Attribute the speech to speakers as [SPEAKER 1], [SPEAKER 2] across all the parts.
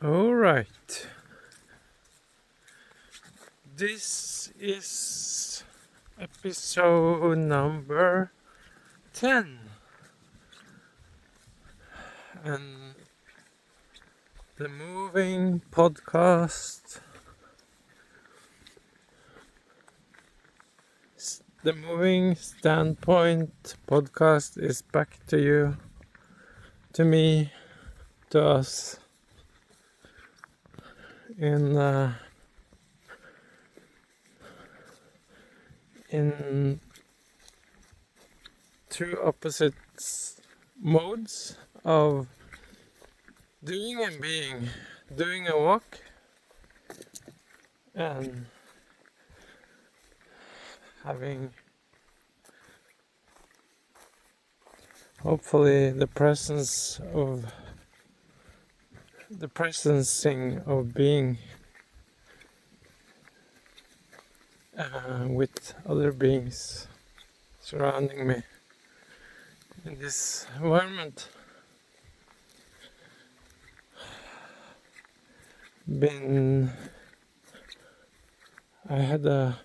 [SPEAKER 1] All right. This is episode number 10. And the moving podcast, the moving standpoint podcast is back to you, to me, to us in two opposite modes of doing and being. Doing a walk and having hopefully the presencing of being with other beings surrounding me in this environment. I had a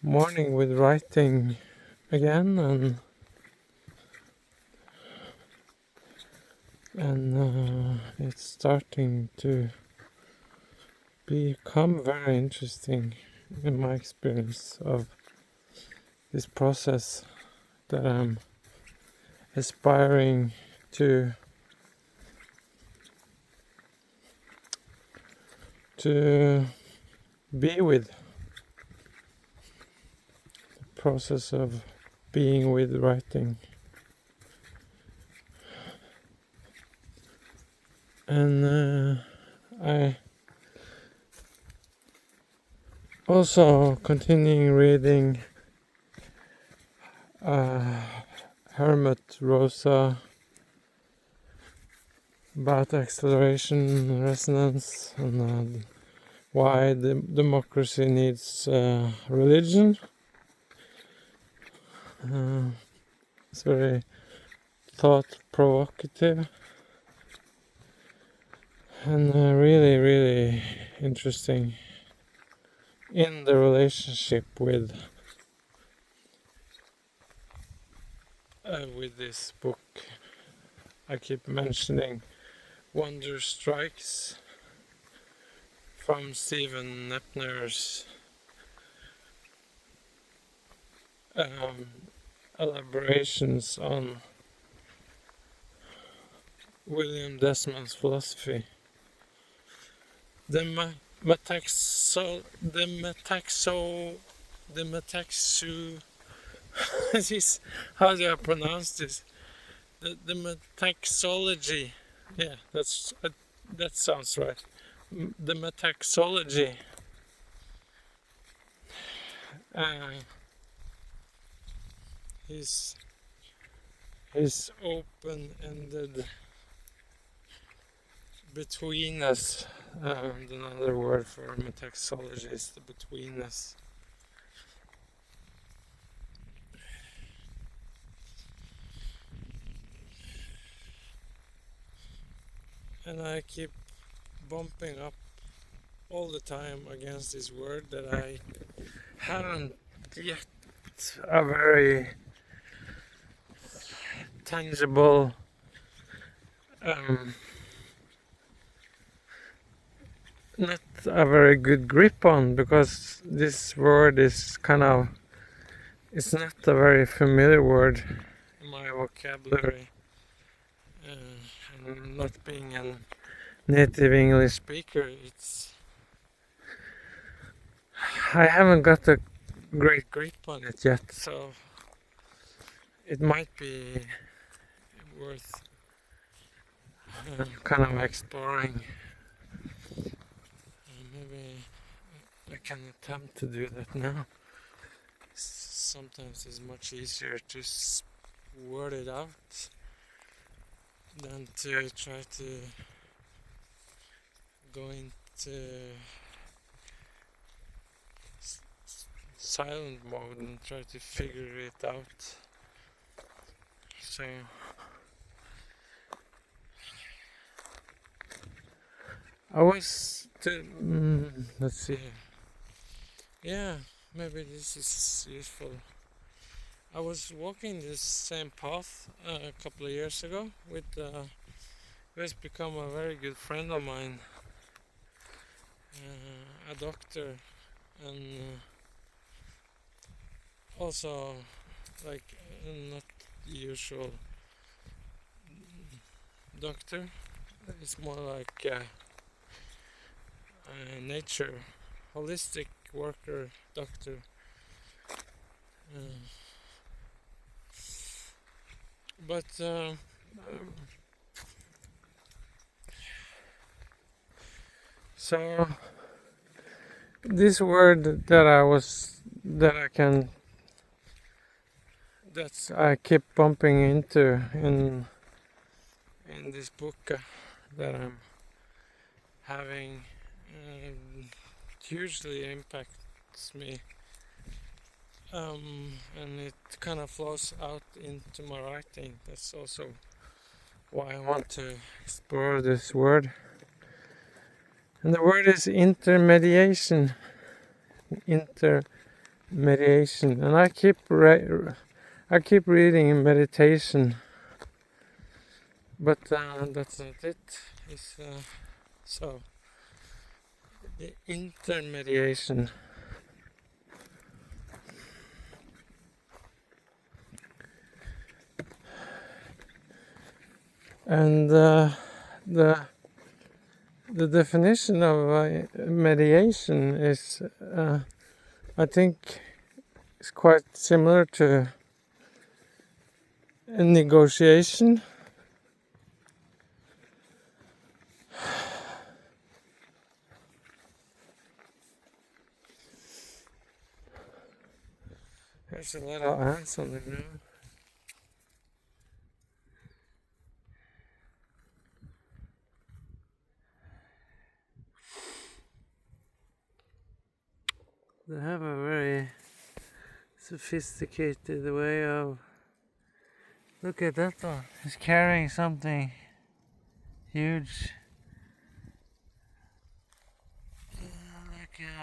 [SPEAKER 1] morning with writing again, and it's starting to become very interesting in my experience of this process that I'm aspiring to be with. The process of being with writing. And I also continuing reading Hermit Rosa about acceleration, resonance, and why the democracy needs religion. It's very thought-provocative and really, really interesting in the relationship with this book. I keep mentioning Wonder Strikes from Stephen Kneppner's elaborations on William Desmond's philosophy. The this, how do I pronounce this? The metaxology. Yeah, that sounds right. The metaxology. His open-ended betweenness. Another word for metaxology is the betweenness. And I keep bumping up all the time against this word that I haven't yet a very tangible not a very good grip on, because this word is it's not a very familiar word in my vocabulary, and not being a native English speaker, I haven't got a great grip on it yet, so it might be worth exploring. Maybe I can attempt to do that now. Sometimes it's much easier to word it out than to try to go into silent mode and try to figure it out. So I was let's see. Yeah, maybe this is useful. I was walking this same path a couple of years ago with who has become a very good friend of mine, a doctor, and also like not usual doctor. It's more like nature, holistic worker doctor. Uh, but so this word that I keep bumping into in this book that I'm having hugely impacts me, and it kind of flows out into my writing. That's also why I want to explore this word. And the word is intermediation. Intermediation, and I keep reading meditation, but that's not it. It's so the intermediation. And the definition of mediation is, I think, is quite similar to a negotiation. There's a little ants on the ground. They have a very sophisticated way of... Look at that one. He's carrying something huge.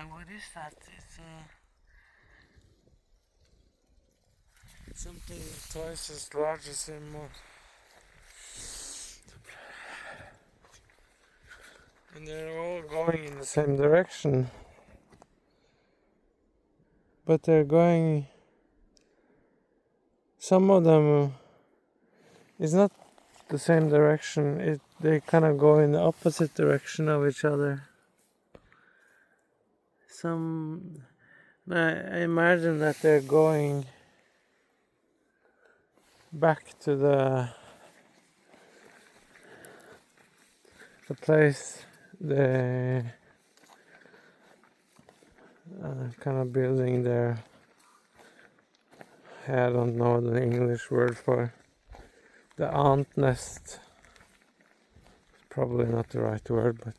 [SPEAKER 1] What is that? It's something twice as large as him. And they're all going in the same direction. But they're going... Some of them is not the same direction. They kind of go in the opposite direction of each other. I imagine that they're going back to the place they kind of building their... I don't know the English word for the ant nest. Probably not the right word, but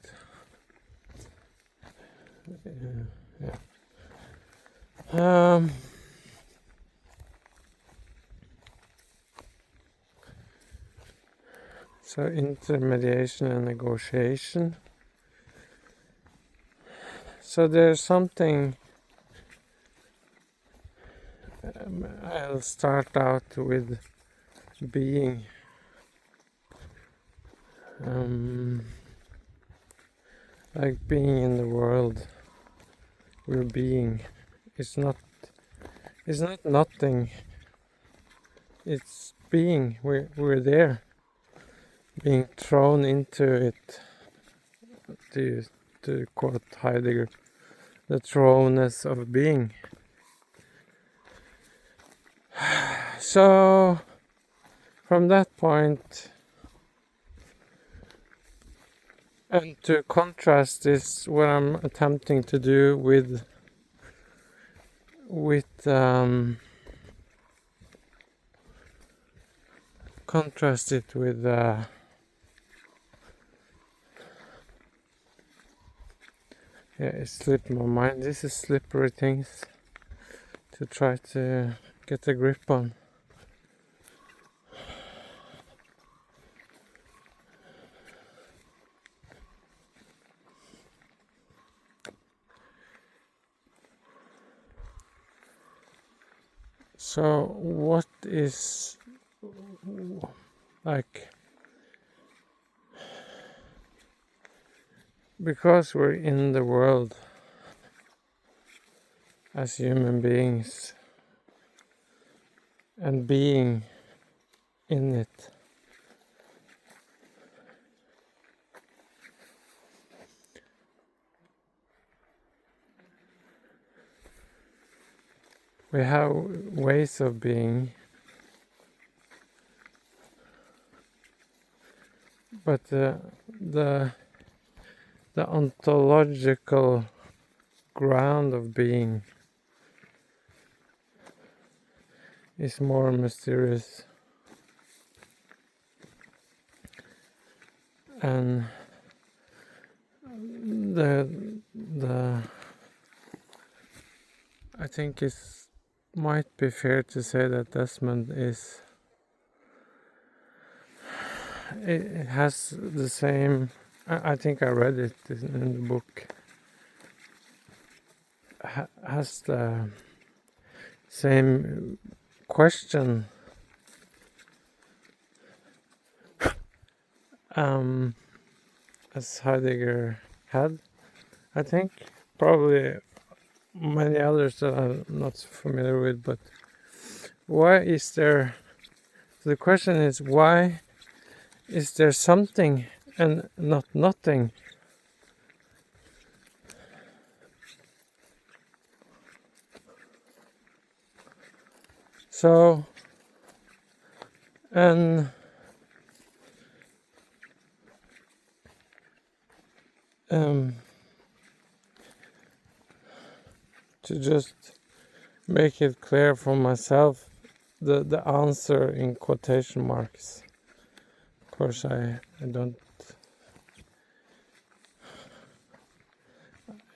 [SPEAKER 1] yeah. So intermediation and negotiation. So there's something... I'll start out with being. Like being in the world. We're being. It's not nothing. It's being. We're there. Being thrown into it. To quote Heidegger, the thrownness of being. So from that point, and to contrast this, what I'm attempting to do with contrast it with it slipped my mind. This is slippery things to try to get a grip on. So what is, like, because we're in the world as human beings and being in it, we have ways of being, but the ontological ground of being is more mysterious, and the I think it might be fair to say that Desmond it has the same. I think I read it in the book. Has the same question as Heidegger had. I think probably many others that I'm not familiar with, but why is there? The question is, why is there something and not nothing? So, and to just make it clear for myself, the answer in quotation marks. Of course, I don't.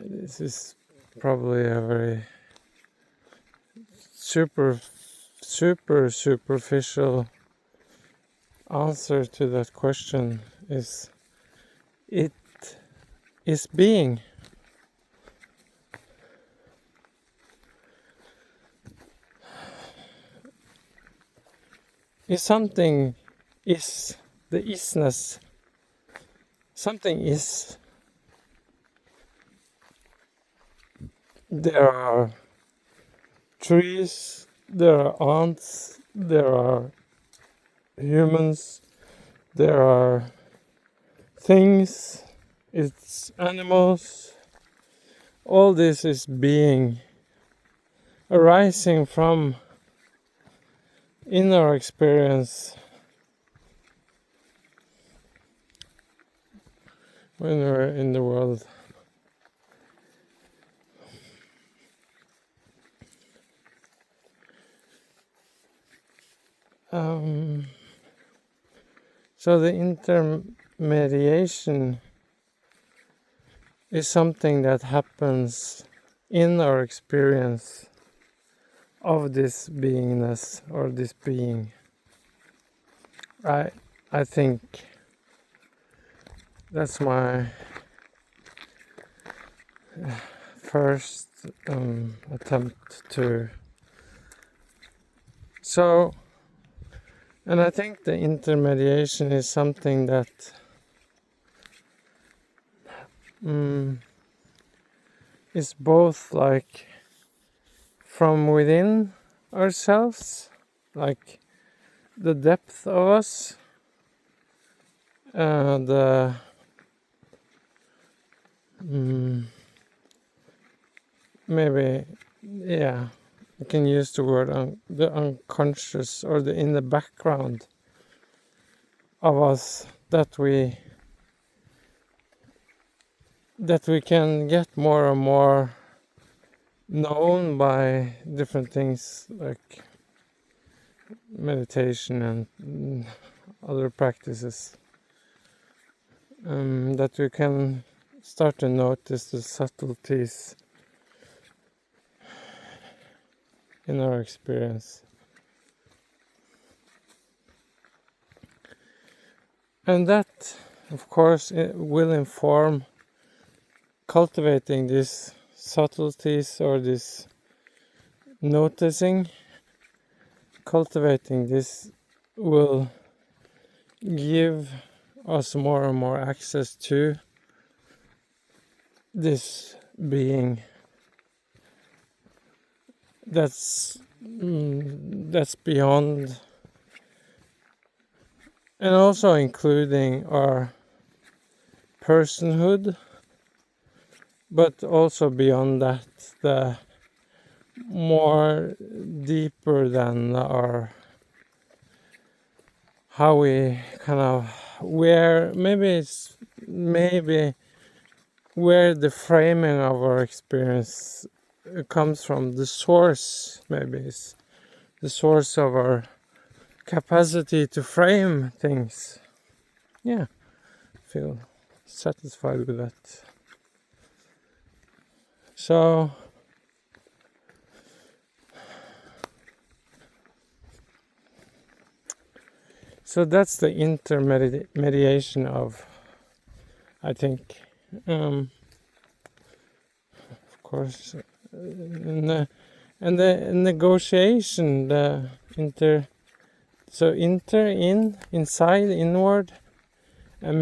[SPEAKER 1] This is probably a very superficial answer to that question. Is it is being. If something is the isness, something is. There are trees, there are ants, there are humans, there are things, it's animals. All this is being, arising from inner experience when we're in the world. So the intermediation is something that happens in our experience of this beingness or this being. I think that's my first attempt to. So, and I think the intermediation is something that is both like from within ourselves, like the depth of us, maybe, yeah, you can use the word the unconscious, or the in the background of us that we can get more and more known by different things like meditation and other practices, that we can start to notice the subtleties in our experience. And that, of course, it will inform cultivating these subtleties or this noticing cultivating this will give us more and more access to this being that's beyond, and also including our personhood, but also beyond that, the more deeper than our, how we kind of, where maybe where the framing of our experience comes from, the source maybe is the source of our capacity to frame things. Yeah, feel satisfied with that. So that's the intermediation of, I think, of course, and the negotiation, the inside, inward, and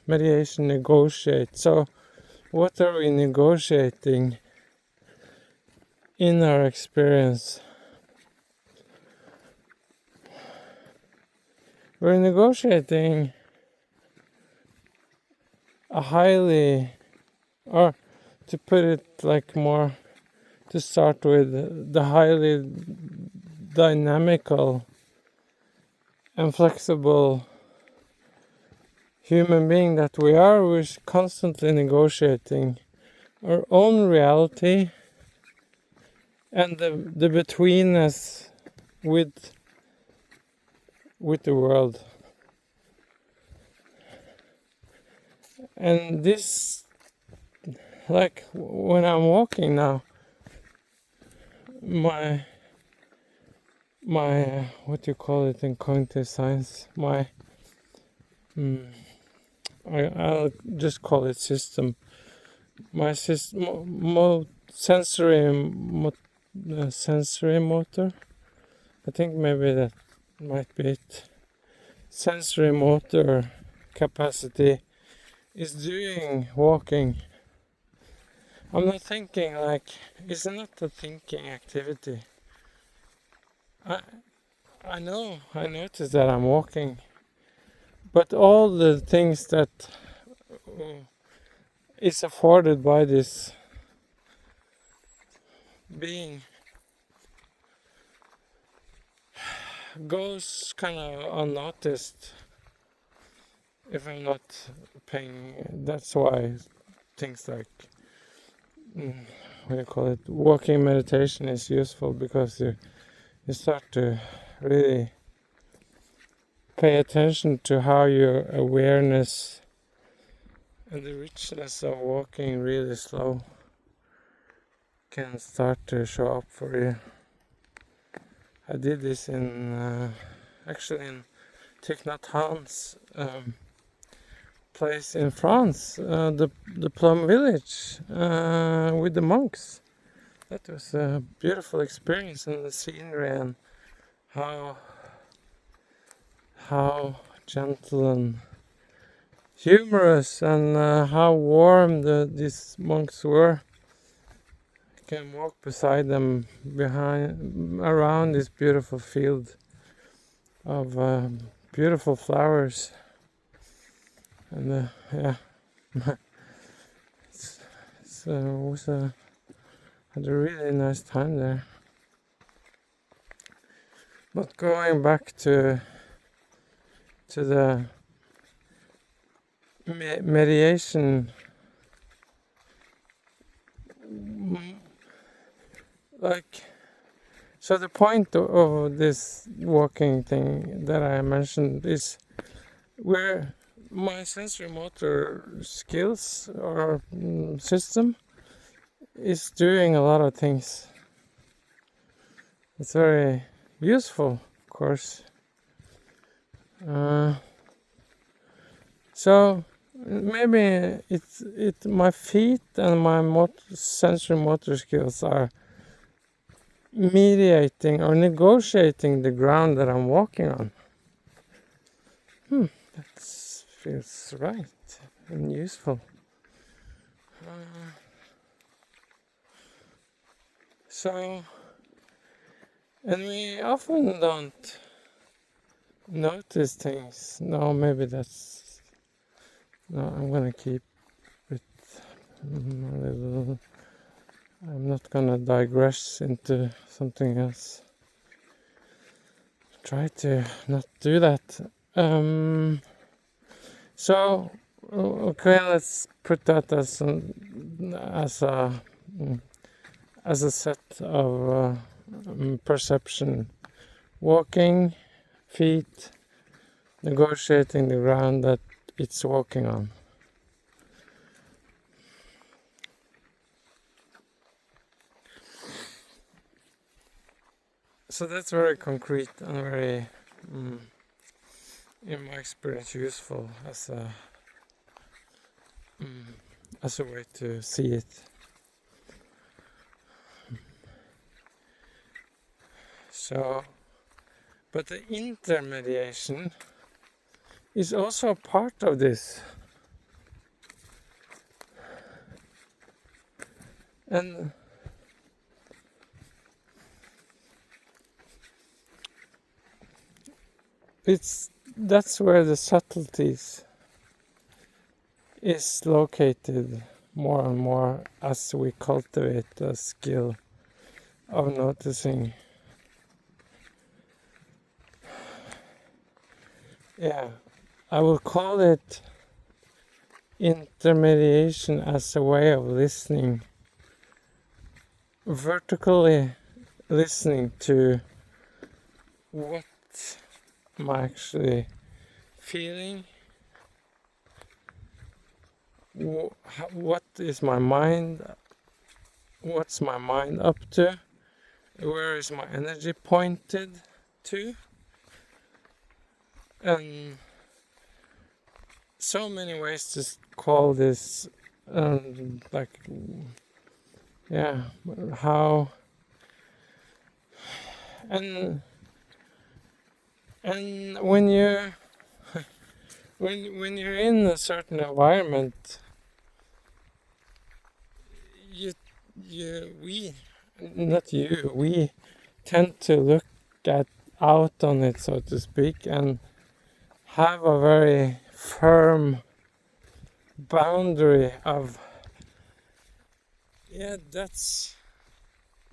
[SPEAKER 1] mediation negotiate. So what are we negotiating in our experience? We're negotiating a highly, or to put it like more, to start with, the highly dynamical and flexible human being that we are. We're constantly negotiating our own reality and the betweenness with the world. And this, like when I'm walking now, my what do you call it in cognitive science, I'll just call it system, my system, sensory motor, I think maybe that might be it, sensory motor capacity is doing walking. I'm not thinking, like, it's not a thinking activity. I notice that I'm walking, but all the things that is afforded by this being goes kind of unnoticed if I'm not paying. That's why things like what do you call it, walking meditation is useful, because you start to really pay attention to how your awareness and the richness of walking really slow can start to show up for you. I did this in actually in Thich Nhat Hanh's place in France, the Plum Village, with the monks. That was a beautiful experience, and the scenery, and how gentle and humorous, and how warm these monks were. You can walk beside them around this beautiful field of beautiful flowers, and had a really nice time there. But going back to the mediation, like, so the point of this walking thing that I mentioned is where my sensory motor skills or system is doing a lot of things. It's very useful, of course. So maybe my feet and my sensory motor skills are mediating or negotiating the ground that I'm walking on. That feels right and useful. And we often don't notice things. No, maybe that's... No, I'm gonna keep it a little... I'm not gonna digress into something else. Try to not do that. So, okay, let's put that as a set of perception. Walking, feet, negotiating the ground that it's walking on. So that's very concrete and very, in my experience, useful as a way to see it. So, but the intermediation is also a part of this. And that's where the subtleties is located more and more as we cultivate the skill of noticing. Yeah, I will call it intermediation as a way of listening, vertically listening to what am I actually feeling, what is my mind, what's my mind up to, where is my energy pointed to, and so many ways to call this, how, and when you when you're in a certain environment, we tend to look out on it, so to speak, and have a very firm boundary of, this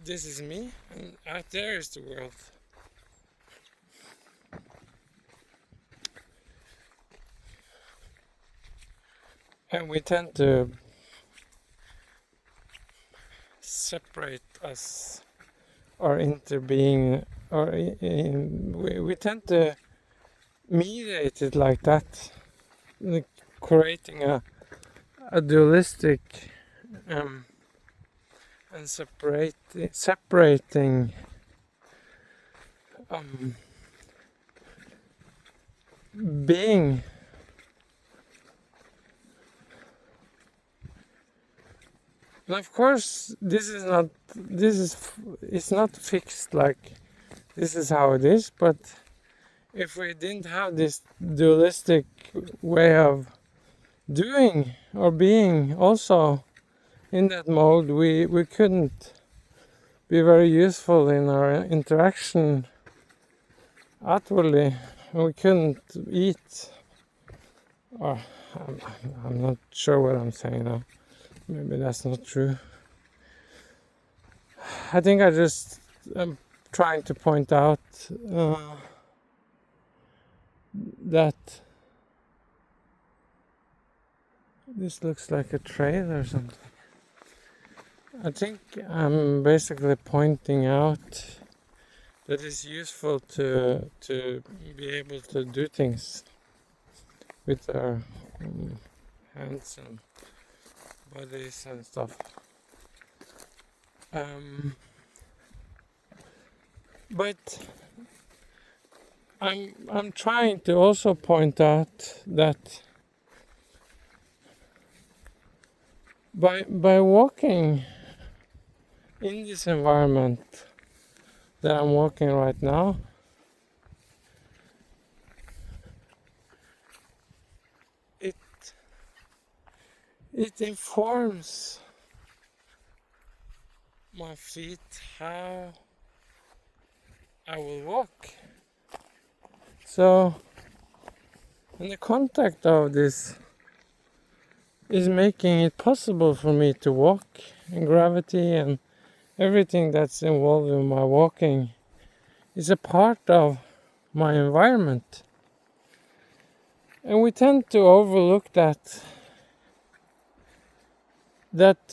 [SPEAKER 1] is me, and out there is the world. And we tend to separate us or interbeing, or we tend to mediate it like that, like creating a dualistic and separating being. And of course, it's not fixed, like this is how it is, but if we didn't have this dualistic way of doing or being also in that mode, we couldn't be very useful in our interaction outwardly. We couldn't eat. Or I'm not sure what I'm saying now. Maybe that's not true. I think I just am trying to point out that this looks like a trail or something. I think I'm basically pointing out that it's useful to be able to do things with our hands and bodies and stuff. But I'm trying to also point out that by walking in this environment, that I'm walking right now, it informs my feet how I will walk. So, in the context of this is making it possible for me to walk, and gravity and everything that's involved in my walking is a part of my environment. And we tend to overlook that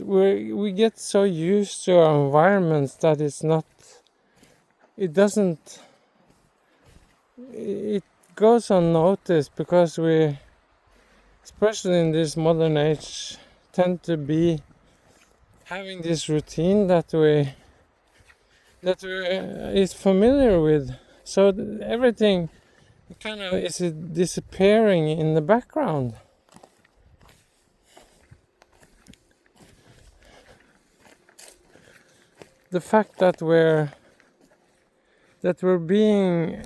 [SPEAKER 1] we get so used to our environments that it goes unnoticed, because we, especially in this modern age, tend to be having this routine that we is familiar with. So everything kind of is disappearing in the background. The fact that we're being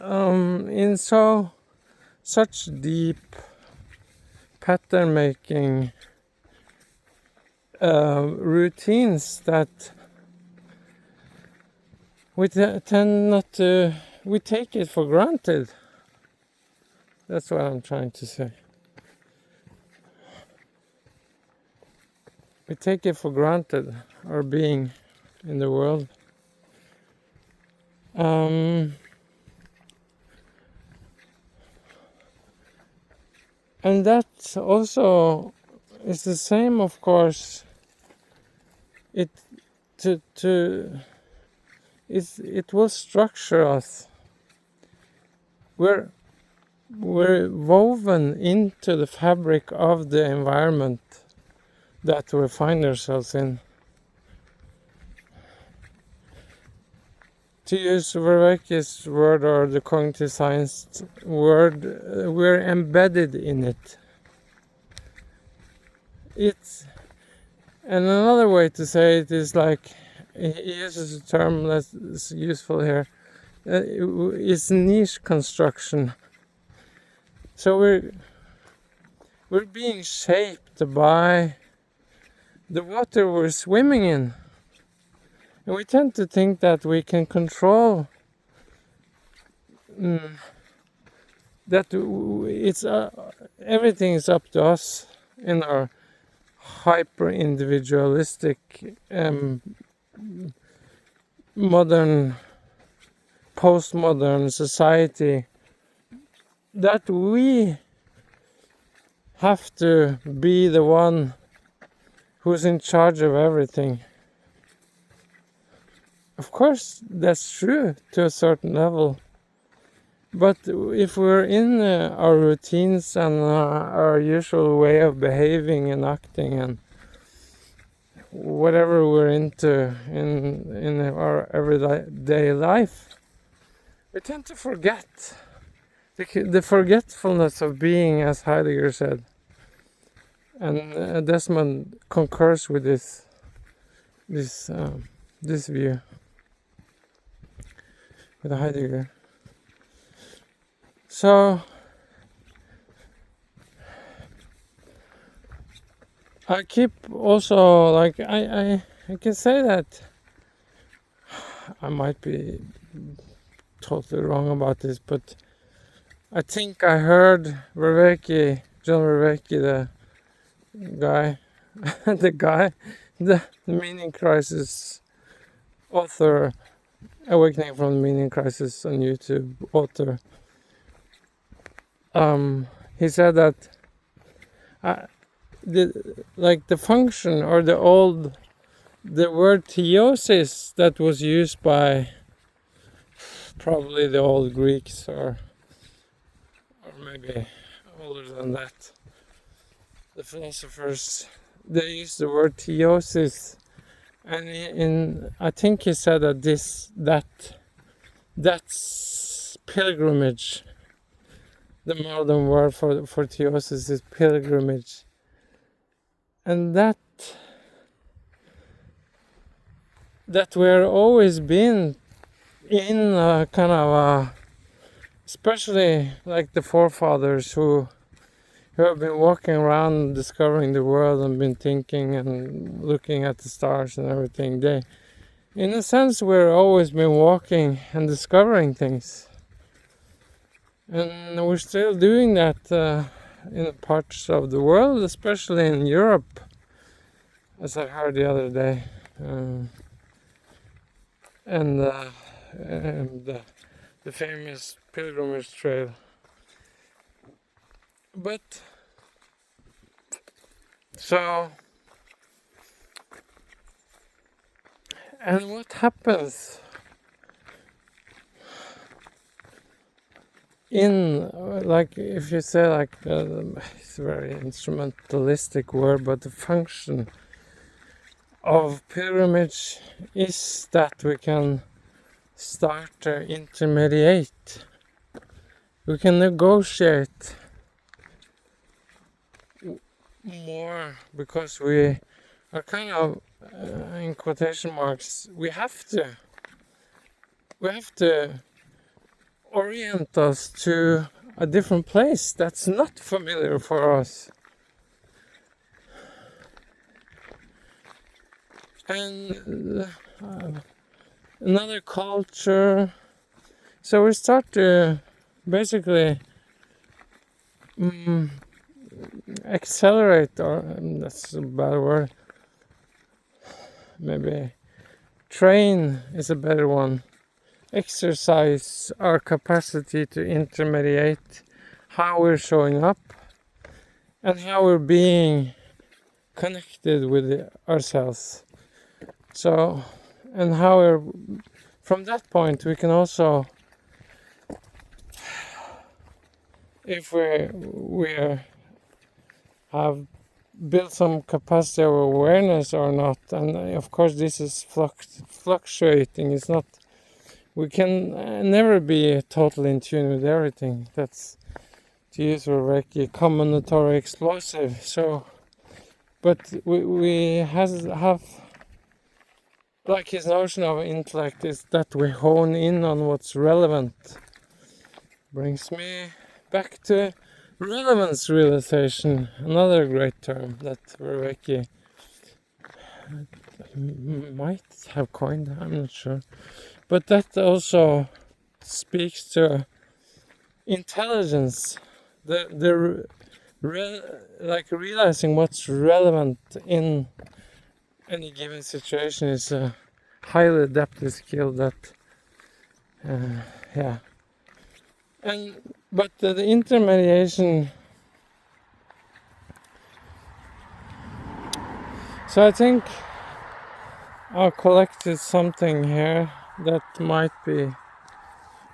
[SPEAKER 1] in such deep pattern making routines that we tend not to, we take it for granted. That's what I'm trying to say. We take it for granted, our being in the world. And that also is the same, of course. It will structure us. We're woven into the fabric of the environment that we find ourselves in. To use Vervaeke's word, or the cognitive science word, we're embedded in it. And another way to say it is like, he uses a term that's useful here, is niche construction. So we're being shaped by the water we're swimming in. And we tend to think that we can control, that everything is up to us in our hyper-individualistic postmodern society, that we have to be the one who's in charge of everything. Of course, that's true to a certain level. But if we're in our routines and our usual way of behaving and acting and whatever we're into in our everyday life, we tend to forget. The forgetfulness of being, as Heidegger said. And Desmond concurs with this view with Heidegger. So I keep also, like, I can say that I might be totally wrong about this, but I think I heard John Vervaeke, the guy, the Meaning Crisis author, Awakening from the Meaning Crisis on YouTube author. He said that the function, or the word theosis that was used by probably the old Greeks, or maybe older than that, the philosophers, they used the word theosis, and I think he said that that's pilgrimage. The modern word for theosis is pilgrimage, and that that we're always been in a kind of a, especially like the forefathers who have been walking around discovering the world and been thinking and looking at the stars and everything. They, in a sense, we've always been walking and discovering things, and we're still doing that in parts of the world, especially in Europe, as I heard the other day. And the famous pilgrimage trail. But so, and what happens in, like, if you say, like, it's a very instrumentalistic word, but the function of pilgrimage is that we can start to intermediate. We can negotiate more because we are kind of, in quotation marks, we have to orient us to a different place that's not familiar for us. And another culture. So we start to basically accelerate, or that's a bad word, maybe train is a better one, exercise our capacity to intermediate how we're showing up and how we're being connected with ourselves. So, and how we're, from that point we can also, if we have built some capacity of awareness or not, and of course this is fluctuating, it's not, we can never be totally in tune with everything. That's, to use Reiki, combinatory explosive. So, but we have, like his notion of intellect is that we hone in on what's relevant. Brings me back to relevance realization, another great term that Reiki might have coined, I'm not sure. But that also speaks to intelligence, like realizing what's relevant in any given situation is a highly adaptive skill that, yeah. And but the intermediation. So I think I collected something here that might be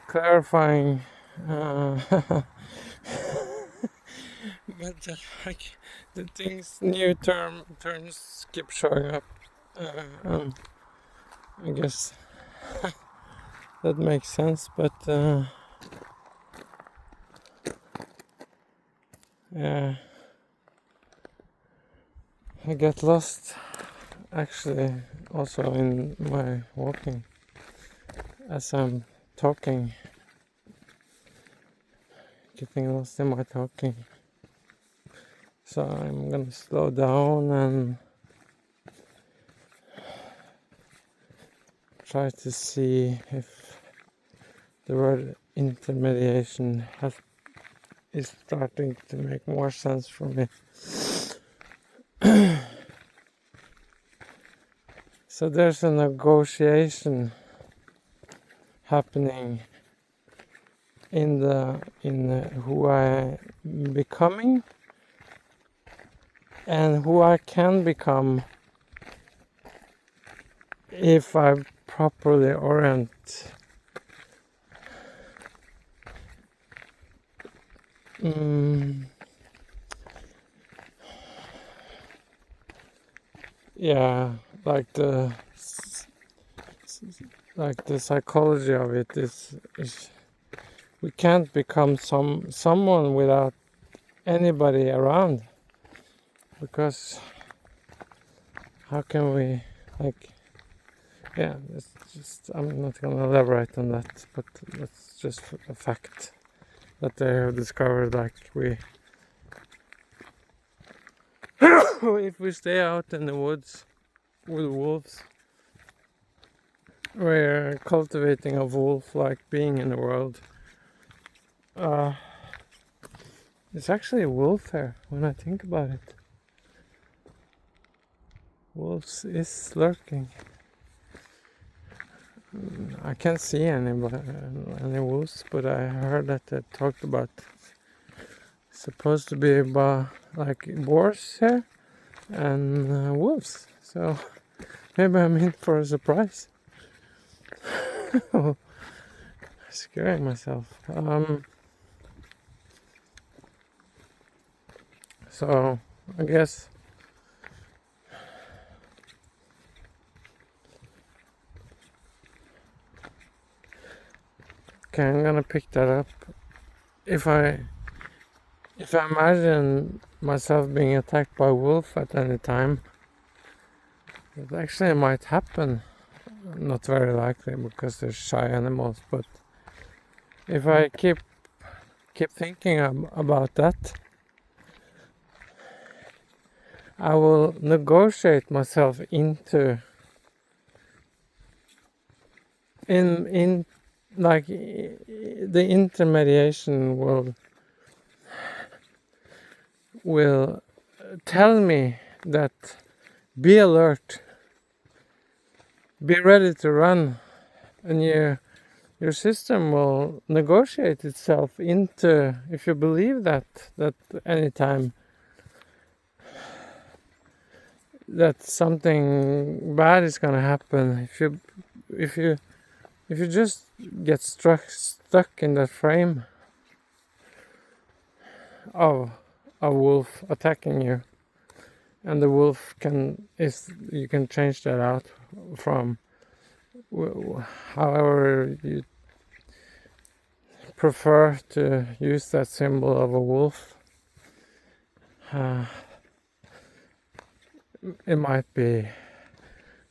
[SPEAKER 1] clarifying. But like the things, new terms keep showing up. I guess that makes sense, but yeah, I get lost actually also in my walking as I'm talking, getting lost in my talking. So I'm gonna slow down and try to see if the word intermediation is starting to make more sense for me. So there's a negotiation happening in who I am becoming and who I can become if I properly orient yeah, like the psychology of it is we can't become someone without anybody around, because how can we, like, Yeah, it's just, I'm not gonna elaborate on that, but that's just a fact that they have discovered. Like if we stay out in the woods with wolves, we're cultivating a wolf-like being in the world. It's actually a wolf here when I think about it. Wolves is lurking. I can't see any wolves, but I heard that they talked about supposed to be about like boars here and wolves. So maybe I'm in for a surprise. Scaring myself. So I guess okay, I'm gonna pick that up. If I imagine myself being attacked by a wolf at any time, it actually might happen. Not very likely because they're shy animals, but if I keep thinking about that, I will negotiate myself into in like the intermediation will tell me that be alert, be ready to run, and your system will negotiate itself into, if you believe that anytime that something bad is gonna happen, if you just get stuck in that frame of a wolf attacking you, and the wolf you can change that out from however you prefer to use that symbol of a wolf. It might be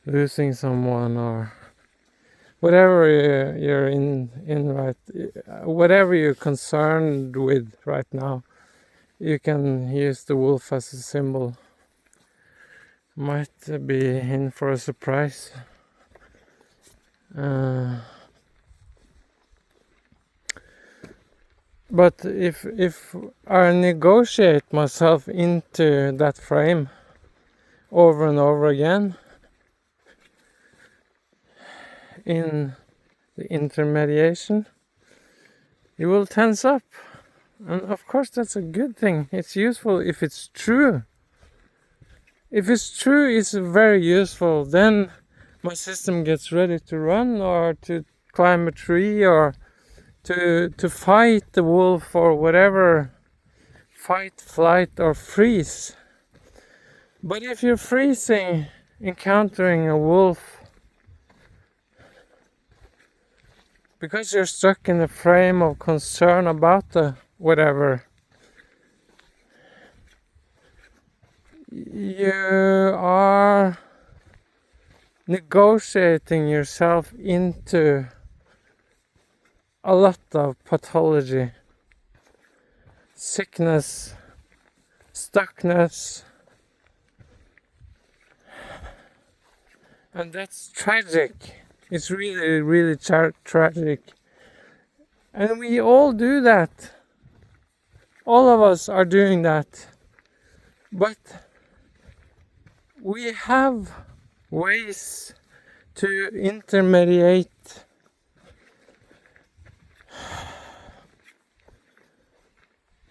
[SPEAKER 1] losing someone or whatever you're in right, whatever you're concerned with right now, you can use the wolf as a symbol. Might be in for a surprise. But if I negotiate myself into that frame over and over again in the intermediation, you will tense up. And of course that's a good thing. It's useful if it's true. If it's true, it's very useful. Then my system gets ready to run or to climb a tree or to fight the wolf or whatever. Fight, flight or freeze. But if you're freezing, encountering a wolf, because you're stuck in a frame of concern about the whatever, you are negotiating yourself into a lot of pathology, sickness, stuckness, and that's tragic. It's really, really tragic. And we all do that. All of us are doing that. But we have ways to intermediate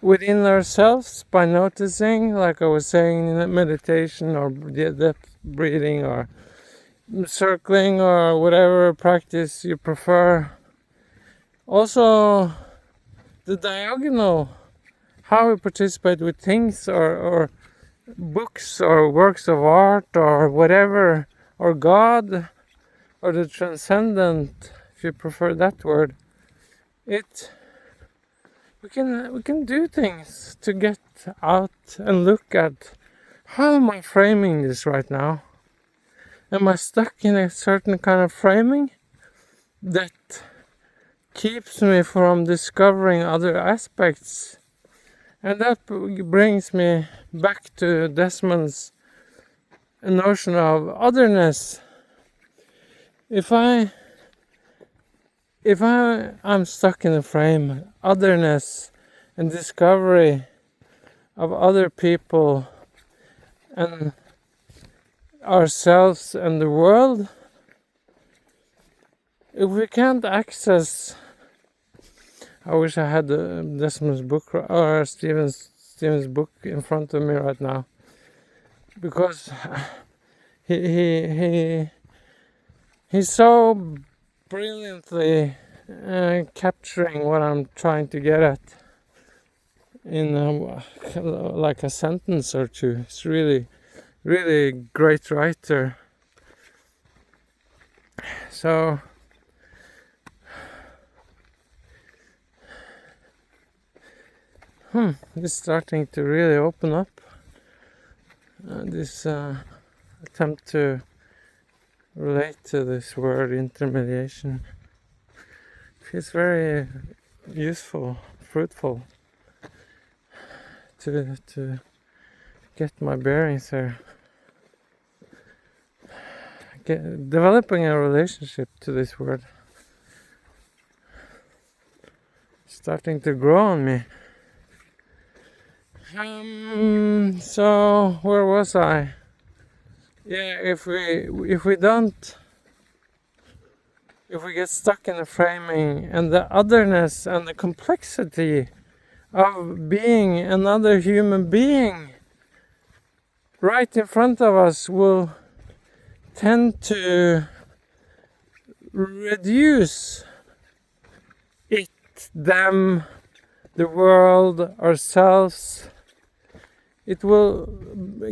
[SPEAKER 1] within ourselves by noticing, like I was saying, in meditation or depth breathing or circling or whatever practice you prefer. Also, the diagonal, how we participate with things or books or works of art or whatever, or God or the transcendent, if you prefer that word. We can do things to get out and look at how am I framing this right now. Am I stuck in a certain kind of framing that keeps me from discovering other aspects? And that brings me back to Desmond's notion of otherness. If I'm stuck in a frame, otherness and discovery of other people and ourselves and the world, if we can't access, I wish I had Desmond's book or Stephen's book in front of me right now, because he's so brilliantly capturing what I'm trying to get at in like a sentence or two. It's really great writer. So it's starting to really open up. This attempt to relate to this word intermediation feels very useful, fruitful to get my bearings here. Developing a relationship to this word, starting to grow on me. So where was I? Yeah, if we get stuck in the framing and the otherness and the complexity of being another human being right in front of us will tend to reduce it, them, the world, ourselves. It will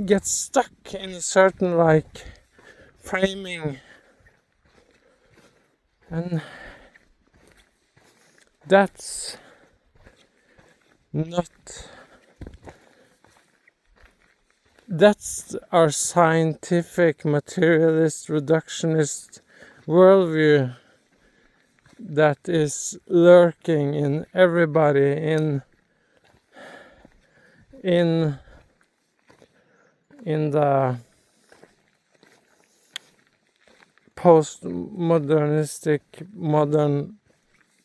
[SPEAKER 1] get stuck in a certain framing, and that's our scientific, materialist, reductionist worldview that is lurking in everybody in the post-modernistic modern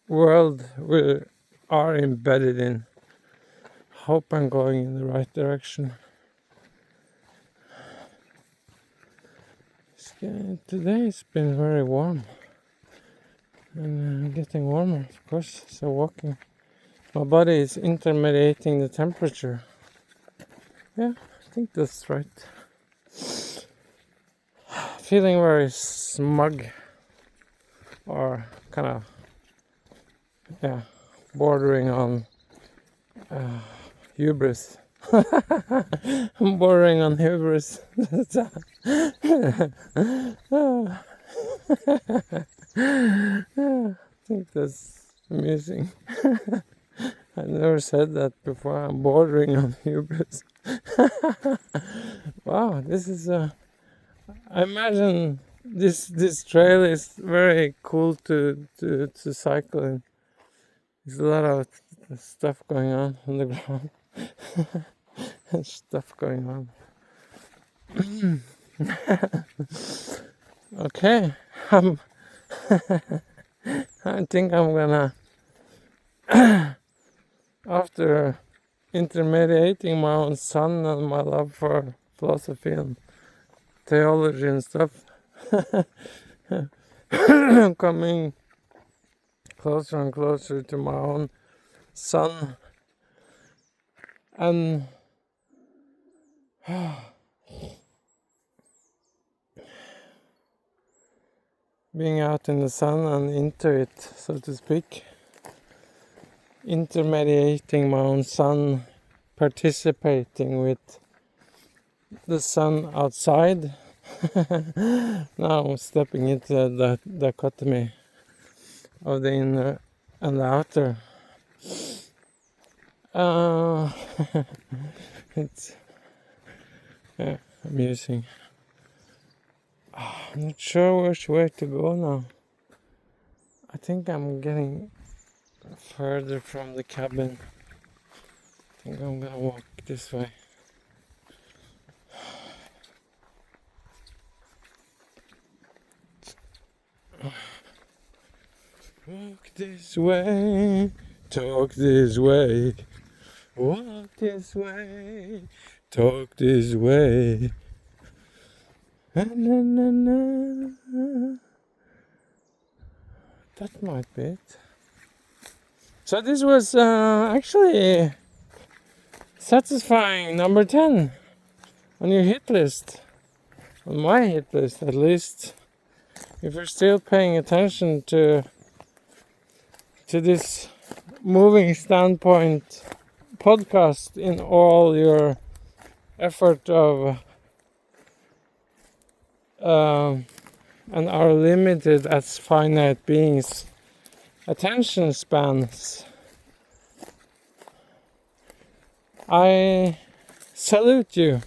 [SPEAKER 1] world we are embedded in. Hope I'm going in the right direction. Today it's been very warm and getting warmer, of course, so walking. My body is intermediating the temperature. Yeah, I think that's right. Feeling very smug, or kind of, bordering on hubris. I'm bordering on hubris. I think that's amusing. I never said that before. I'm bordering on hubris. Wow, this is I imagine this trail is very cool to cycle in. There's a lot of stuff going on the ground. Stuff going on. Okay, I think I'm gonna, after intermediating my own son and my love for philosophy and theology and stuff, coming closer and closer to my own son, and being out in the sun and into it, so to speak, intermediating my own sun, participating with the sun outside. Now I'm stepping into the dichotomy of the inner and the outer. It's amusing. I'm not sure which way to go now. I think I'm getting further from the cabin. I think I'm gonna walk this way. Walk this way, talk this way, walk this way, talk this way. Na, na, na, na. That might be it. So this was actually satisfying number 10 on your hit list. On my hit list, at least. If you're still paying attention to this moving standpoint podcast in all your effort of and are limited as finite beings attention spans, I salute you,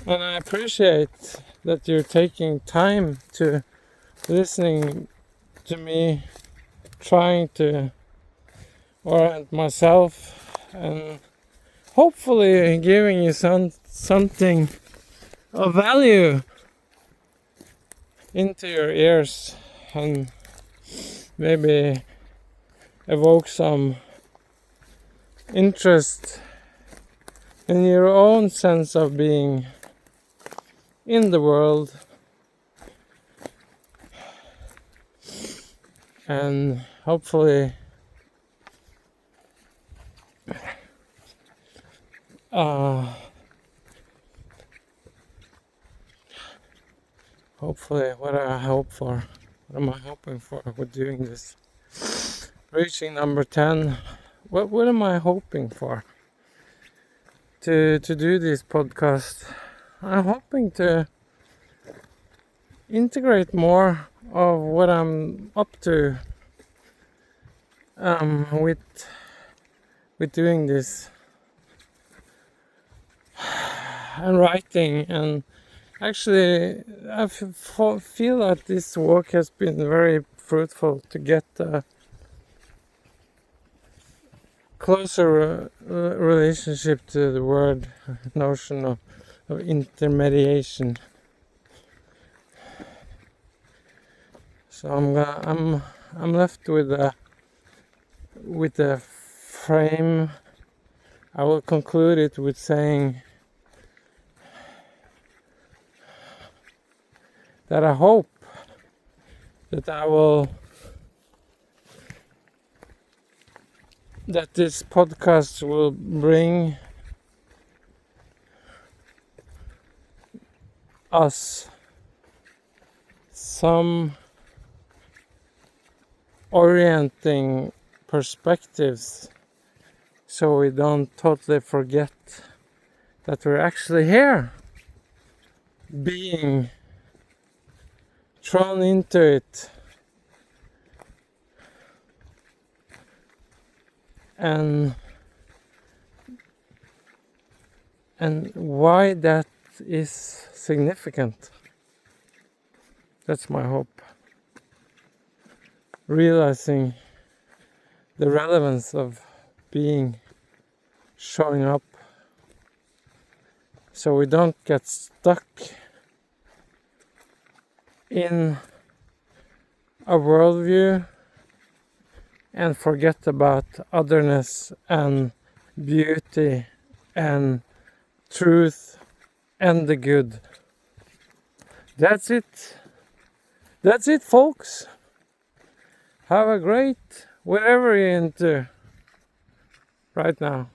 [SPEAKER 1] and I appreciate that you're taking time to listening to me trying to orient myself and hopefully giving you something of value into your ears and maybe evoke some interest in your own sense of being in the world, and hopefully what I hope for, what am I hoping for with doing this, reaching number 10, what am I hoping for to do this podcast? I'm hoping to integrate more of what I'm up to with doing this and writing, and actually I feel that this work has been very fruitful to get a closer relationship to the word notion of intermediation. So I'm left with a frame. I will conclude it with saying that I hope that that this podcast will bring us some orienting perspectives, so we don't totally forget that we're actually here, being thrown into it, and why that is significant. That's my hope. Realizing the relevance of being, showing up, so we don't get stuck in a worldview and forget about otherness and beauty and truth and the good. That's it. That's it, folks. Have a great whatever you're into right now.